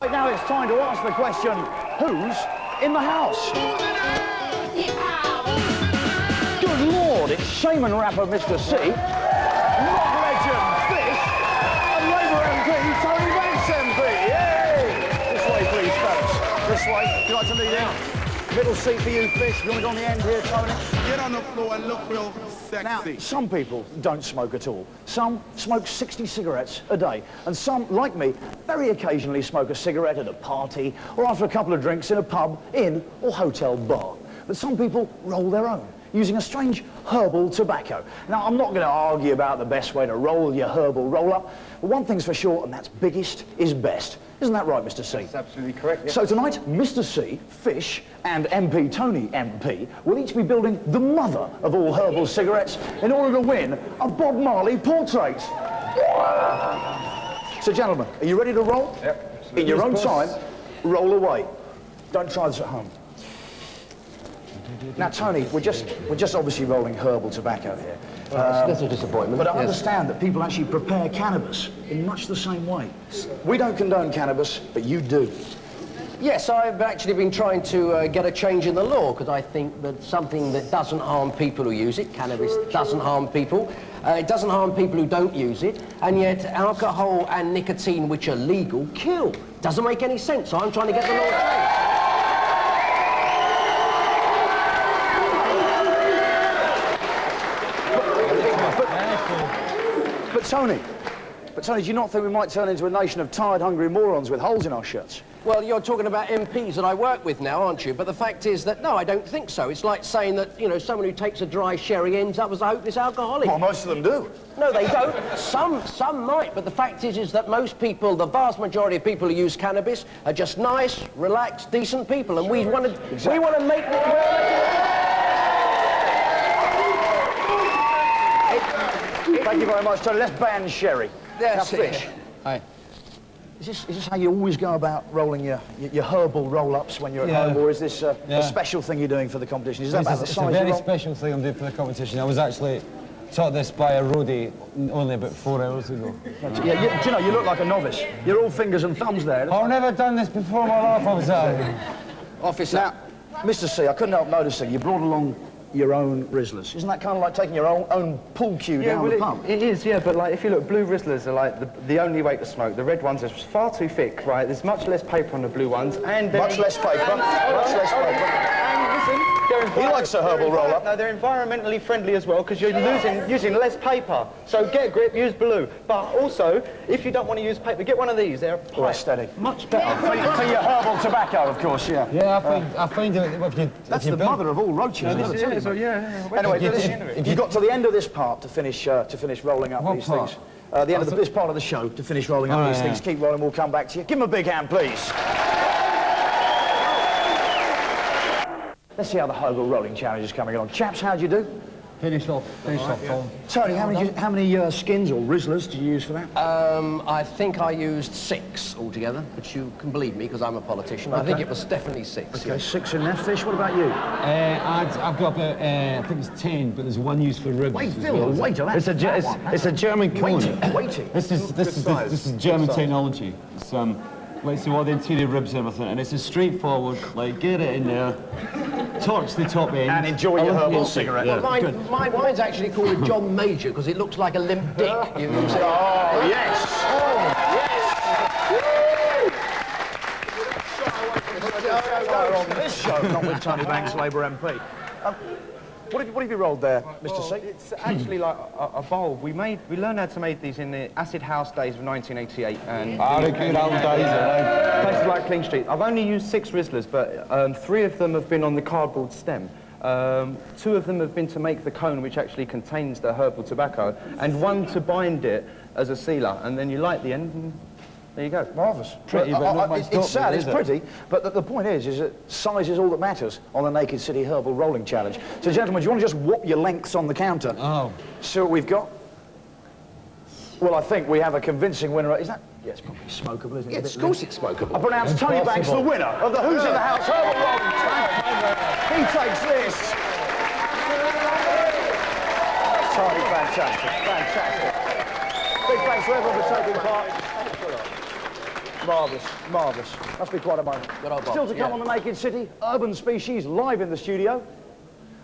Right now it's time to ask the question, who's in the house? Good Lord, it's shaman rapper Mr. C, rock legend Fish, and Labour MP Tony Banks MP. Yay! This way, please, fellas. This way. Would you like to lead in? Middle seat for you, Fish. You want to go on the end here, Tony? Get on the floor and look real sexy. Now, some people don't smoke at all. Some smoke 60 cigarettes a day. And some, like me, very occasionally smoke a cigarette at a party or after a couple of drinks in a pub, inn or hotel bar. But some people roll their own, using a strange herbal tobacco. Now, I'm not going to argue about the best way to roll your herbal roll-up, but one thing's for sure, and that's biggest is best. Isn't that right, Mr. C? That's absolutely correct, yeah. So tonight, Mr. C, Fish, and MP Tony MP will each be building the mother of all herbal cigarettes in order to win a Bob Marley portrait. So, gentlemen, are you ready to roll? Yep. In your own time, roll away. Don't try this at home. Now, Tony, we're just obviously rolling herbal tobacco here. That's a disappointment. But I understand that people actually prepare cannabis in much the same way. We don't condone cannabis, but you do. Yes, I've actually been trying to get a change in the law because I think that something that doesn't harm people who use it, cannabis doesn't harm people, it doesn't harm people who don't use it, and yet alcohol and nicotine, which are legal, kill. Doesn't make any sense, so I'm trying to get the law changed. But Tony, do you not think we might turn into a nation of tired, hungry morons with holes in our shirts? Well, you're talking about MPs that I work with now, aren't you? But the fact is that, no, I don't think so. It's like saying that, you know, someone who takes a dry sherry ends up as a hopeless alcoholic. Well, most of them do. No, they don't. Some might, but the fact is that most people, the vast majority of people who use cannabis are just nice, relaxed, decent people, and we want to make it... Thank you very much, Tony. Let's ban sherry. Yes, now, Fish. Hi. Is this how you always go about rolling your herbal roll-ups when you're at home, or is this a special thing you're doing for the competition? Is that about the size It's a very special thing I'm doing for the competition. I was actually taught this by a roadie only about 4 hours ago. Yeah, do you know, you look like a novice. You're all fingers and thumbs there. I've never done this before in my life, officer. Officer. Now, Mr. C, I couldn't help noticing you brought along your own Rizzlers. Isn't that kind of like taking your own pool cue down the pump? It is, yeah, but like if you look, blue Rizzlers are like the only way to smoke. The red ones are far too thick, right? There's much less paper on the blue ones, and much less paper. Much less paper. And listen, he likes a herbal roll-up. No, they're environmentally friendly as well because you're using less paper. So get a grip, use blue. But also, if you don't want to use paper, get one of these. They're aesthetic. Much better. For your herbal tobacco, of course, yeah. Yeah, I find that that's the mother of all roaches. Anyway, you got to the end of this part to finish rolling up these things. The end of this part of the show to finish rolling up these things. Keep rolling. We'll come back to you. Give them a big hand, please. Let's see how the herbal rolling challenge is coming along. Chaps, how'd you do? Finish off, Tom. Tony, how many skins or Rizzlers do you use for that? I think I used 6 altogether, but you can believe me because I'm a politician. Okay. I think it was definitely 6. Okay, 6 in there. Fish, what about you? I've got about, I think it's 10, but there's one used for ribs. Wait, Phil, wait till it's a German cone. Waiting. This is German technology. It's let's see what the interior ribs and everything, and it's a straightforward, like, get it in there, torch the top end. And enjoy your herbal cigarette. Well, mine's actually called a John Major because it looks like a limp dick. You know what I'm saying? Oh, yes! Oh, yes! On this show, not with Tony Banks, Labour MP. What have you rolled there, Mr. C? It's actually like a bowl. We learned how to make these in the acid house days of 1988. And the good old days, places like Clean Street. I've only used 6 Rizzlers, but 3 of them have been on the cardboard stem. 2 of them have been to make the cone, which actually contains the herbal tobacco, and 1 to bind it as a sealer. And then you light the end, and there you go. Marvellous. Pretty, but not much it's sad, there, it's pretty, but the point is that size is all that matters on the Naked City Herbal Rolling Challenge. So, gentlemen, do you want to just whop your lengths on the counter? Oh. See what we've got? Well, I think we have a convincing winner. Is that? Yeah, it's probably smokable, isn't it? Yes, of course it's smokable. I pronounce Tony Banks the winner of the Who's in the House Herbal Rolling Challenge. He takes this. Tony, fantastic, fantastic. Big thanks to everyone for taking part. Marvellous, marvellous. Must be quite a moment. Good old Bob, Still to come yeah. on The Naked City, Urban Species live in the studio.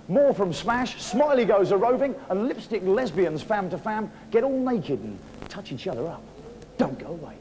More from Smash, Smiley Goes a-roving, and lipstick lesbians fam to fam get all naked and touch each other up. Don't go away.